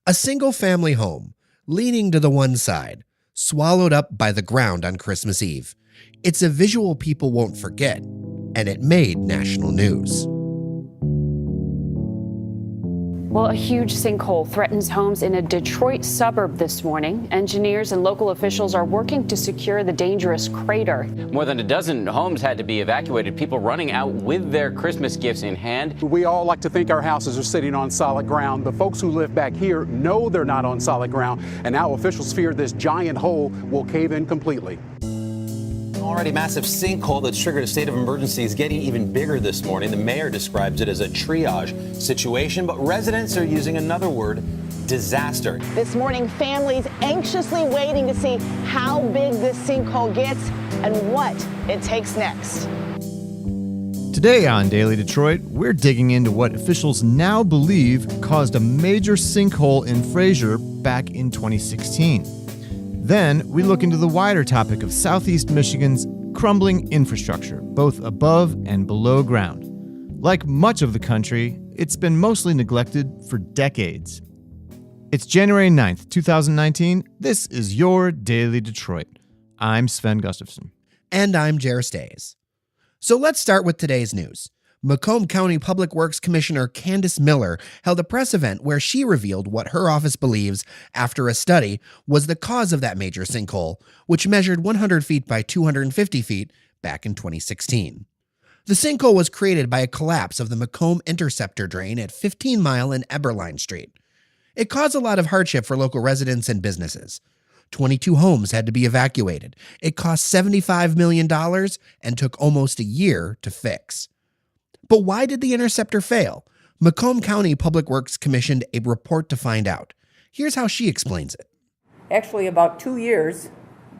A single-family home, leaning to the one side, swallowed up by the ground on Christmas Eve. It's a visual people won't forget, and it made national news. Well, a huge sinkhole threatens homes in a Detroit suburb this morning. Engineers and local officials are working to secure the dangerous crater. More than a dozen homes had to be evacuated, people running out with their Christmas gifts in hand. We all like to think our houses are sitting on solid ground. The folks who live back here know they're not on solid ground, and now officials fear this giant hole will cave in completely. Already massive sinkhole that's triggered a state of emergency is getting even bigger this morning. The mayor describes it as a triage situation, but residents are using another word: disaster. This morning, families anxiously waiting to see how big this sinkhole gets and what it takes next. Today on Daily Detroit, we're digging into what officials now believe caused a major sinkhole in Fraser back in 2016. Then, we look into the wider topic of Southeast Michigan's crumbling infrastructure, both above and below ground. Like much of the country, it's been mostly neglected for decades. It's January 9th, 2019. This is your Daily Detroit. I'm Sven Gustafson. And I'm Jer Stays. So let's start with today's news. Macomb County Public Works Commissioner Candace Miller held a press event where she revealed what her office believes, after a study, was the cause of that major sinkhole, which measured 100 feet by 250 feet back in 2016. The sinkhole was created by a collapse of the Macomb Interceptor drain at 15 Mile and Eberline Street. It caused a lot of hardship for local residents and businesses. 22 homes had to be evacuated. It cost $75 million and took almost a year to fix. But why did the Interceptor fail? Macomb County Public Works commissioned a report to find out. Here's how she explains it. Actually, about 2 years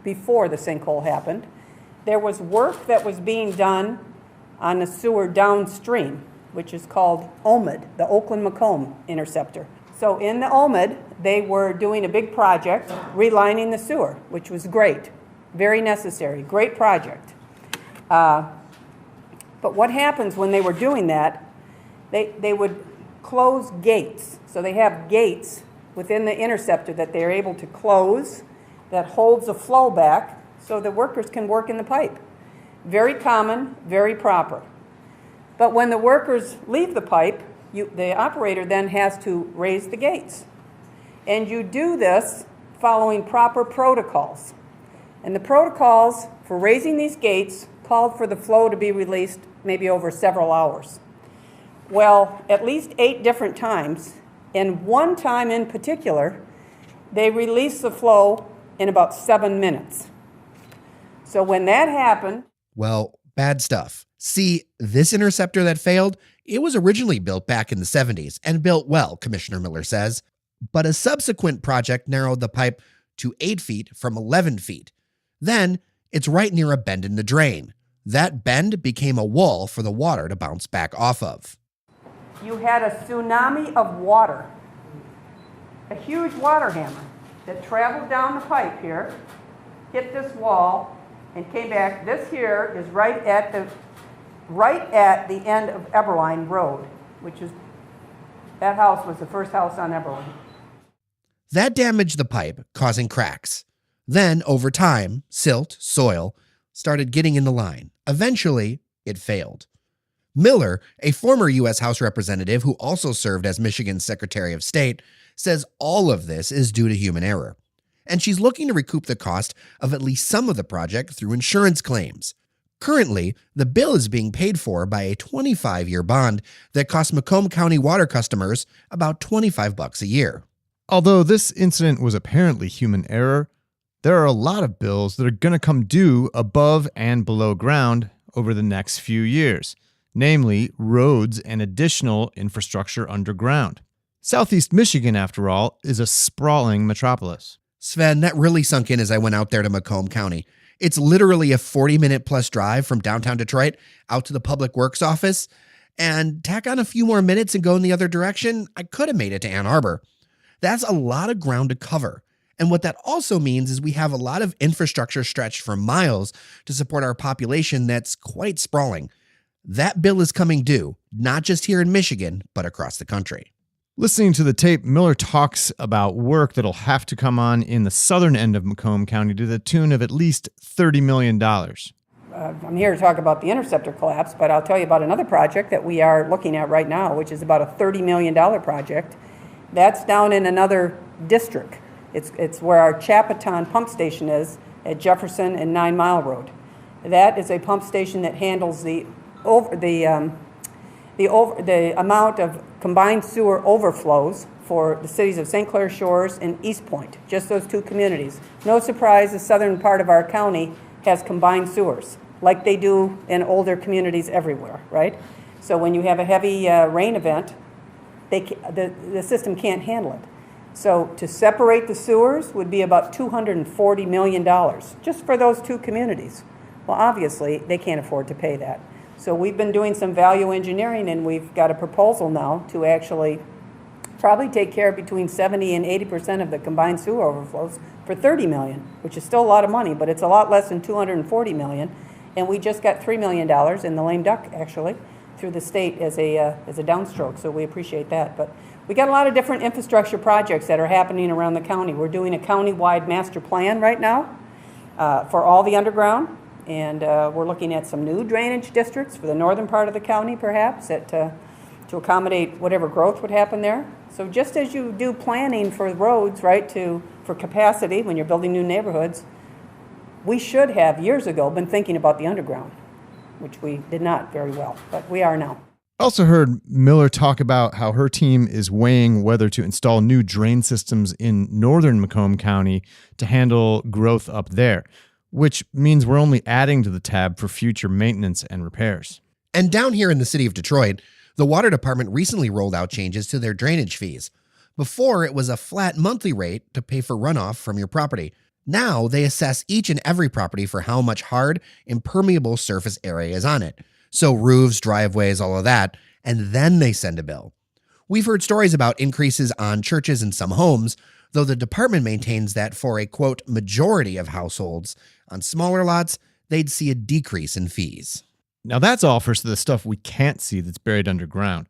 before the sinkhole happened, there was work that was being done on the sewer downstream, which is called OMID, the Oakland-Macomb Interceptor. So in the OMID, they were doing a big project, relining the sewer, which was great, very necessary, great project. But what happens when they were doing that, they would close gates. So they have gates within the interceptor that they're able to close that holds the flow back so the workers can work in the pipe. Very common, very proper. But when the workers leave the pipe, the operator then has to raise the gates. And you do this following proper protocols. And the protocols for raising these gates called for the flow to be released maybe over several hours. Well, at least 8 different times, and one time in particular, they released the flow in about 7 minutes. So when that happened... Well, bad stuff. See, this interceptor that failed, it was originally built back in the 70s and built well, Commissioner Miller says. But a subsequent project narrowed the pipe to 8 feet from 11 feet. Then, it's right near a bend in the drain. That bend became a wall for the water to bounce back off of. You had a tsunami of water, a huge water hammer that traveled down the pipe here, hit this wall, and came back. This here is right at the end of Eberline Road, that house was the first house on Eberline. That damaged the pipe, causing cracks. Then, over time, silt, soil, started getting in the line. Eventually, it failed. Miller, a former U.S. House representative who also served as Michigan's Secretary of State, says all of this is due to human error. And she's looking to recoup the cost of at least some of the project through insurance claims. Currently, the bill is being paid for by a 25-year bond that costs Macomb County water customers about $25 a year. Although this incident was apparently human error, there are a lot of bills that are going to come due above and below ground over the next few years, namely roads and additional infrastructure underground. Southeast Michigan, after all, is a sprawling metropolis. Sven, that really sunk in as I went out there to Macomb County. It's literally a 40-minute plus drive from downtown Detroit out to the Public Works office, and tack on a few more minutes and go in the other direction, I could have made it to Ann Arbor. That's a lot of ground to cover. And what that also means is we have a lot of infrastructure stretched for miles to support our population that's quite sprawling. That bill is coming due, not just here in Michigan, but across the country. Listening to the tape, Miller talks about work that'll have to come on in the southern end of Macomb County to the tune of at least $30 million. I'm here to talk about the Interceptor collapse, but I'll tell you about another project that we are looking at right now, which is about a $30 million project. That's down in another district. It's where our Chapaton pump station is at Jefferson and 9 Mile Road. That is a pump station that handles the amount of combined sewer overflows for the cities of St. Clair Shores and East Point, just those two communities. No surprise, the southern part of our county has combined sewers, like they do in older communities everywhere, right? So when you have a heavy rain event, the system can't handle it. So to separate the sewers would be about $240 million, just for those two communities. Well, obviously, they can't afford to pay that. So we've been doing some value engineering, and we've got a proposal now to actually probably take care of between 70 and 80% of the combined sewer overflows for $30 million, which is still a lot of money, but it's a lot less than $240 million. And we just got $3 million in the lame duck, actually, through the state as a downstroke, so we appreciate that. But we got a lot of different infrastructure projects that are happening around the county. We're doing a county-wide master plan right now for all the underground. And we're looking at some new drainage districts for the northern part of the county, perhaps, to accommodate whatever growth would happen there. So just as you do planning for roads, right, for capacity when you're building new neighborhoods, we should have, years ago, been thinking about the underground, which we did not very well, but we are now. I also heard Miller talk about how her team is weighing whether to install new drain systems in northern Macomb County to handle growth up there, which means we're only adding to the tab for future maintenance and repairs. And down here in the city of Detroit, the water department recently rolled out changes to their drainage fees. Before, it was a flat monthly rate to pay for runoff from your property. Now, they assess each and every property for how much hard, impermeable surface area is on it. So roofs, driveways, all of that, and then they send a bill. We've heard stories about increases on churches and some homes, though the department maintains that for a, quote, majority of households, on smaller lots, they'd see a decrease in fees. Now that's all for the stuff we can't see that's buried underground.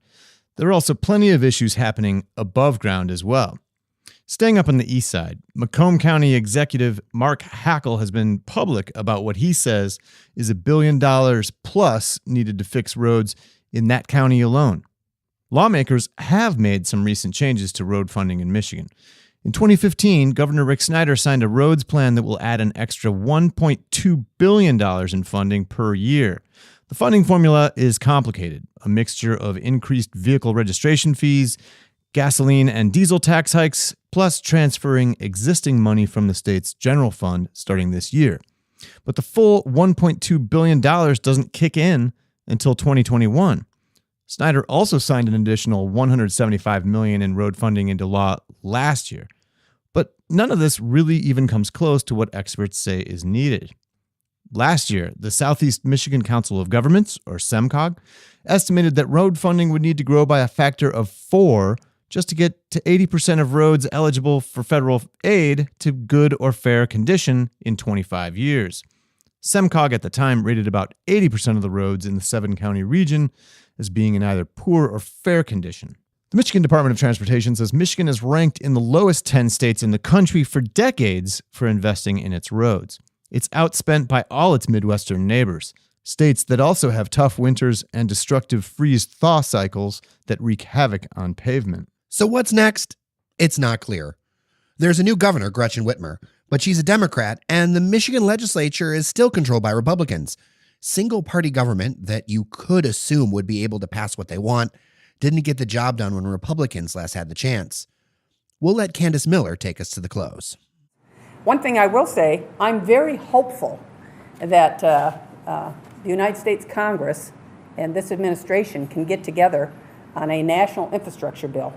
There are also plenty of issues happening above ground as well. Staying up on the east side, Macomb County Executive Mark Hackle has been public about what he says is $1 billion plus needed to fix roads in that county alone. Lawmakers have made some recent changes to road funding in Michigan. In 2015, Governor Rick Snyder signed a roads plan that will add an extra $1.2 billion in funding per year. The funding formula is complicated, a mixture of increased vehicle registration fees, gasoline and diesel tax hikes, plus transferring existing money from the state's general fund starting this year. But the full $1.2 billion doesn't kick in until 2021. Snyder also signed an additional $175 million in road funding into law last year. But none of this really even comes close to what experts say is needed. Last year, the Southeast Michigan Council of Governments, or SEMCOG, estimated that road funding would need to grow by a factor of 4 just to get to 80% of roads eligible for federal aid to good or fair condition in 25 years. SEMCOG at the time rated about 80% of the roads in the 7-county region as being in either poor or fair condition. The Michigan Department of Transportation says Michigan is ranked in the lowest 10 states in the country for decades for investing in its roads. It's outspent by all its Midwestern neighbors, states that also have tough winters and destructive freeze-thaw cycles that wreak havoc on pavement. So what's next? It's not clear. There's a new governor, Gretchen Whitmer, but she's a Democrat, and the Michigan legislature is still controlled by Republicans. Single-party government that you could assume would be able to pass what they want didn't get the job done when Republicans last had the chance. We'll let Candace Miller take us to the close. One thing I will say, I'm very hopeful that the United States Congress and this administration can get together on a national infrastructure bill.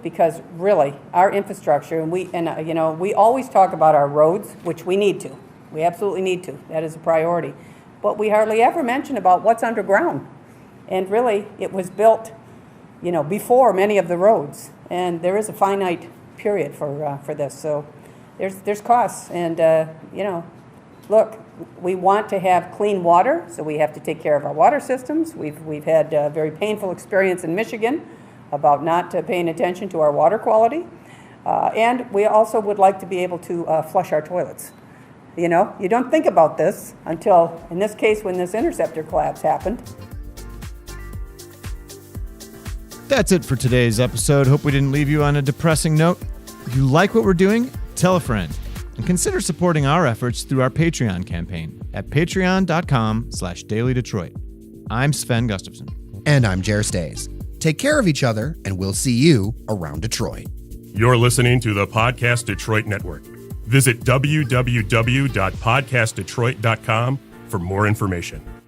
Because really, our infrastructure, and we always talk about our roads, which we need to. We absolutely need to. That is a priority. But we hardly ever mention about what's underground. And really, it was built, before many of the roads. And there is a finite period for this. So there's costs. And, look, we want to have clean water, so we have to take care of our water systems. We've had a very painful experience in Michigan about not paying attention to our water quality. And we also would like to be able to flush our toilets. You know, you don't think about this until, in this case, when this Interceptor collapse happened. That's it for today's episode. Hope we didn't leave you on a depressing note. If you like what we're doing, tell a friend. And consider supporting our efforts through our Patreon campaign at patreon.com/dailydetroit. I'm Sven Gustafson. And I'm Jer Stays. Take care of each other, and we'll see you around Detroit. You're listening to the Podcast Detroit Network. Visit www.podcastdetroit.com for more information.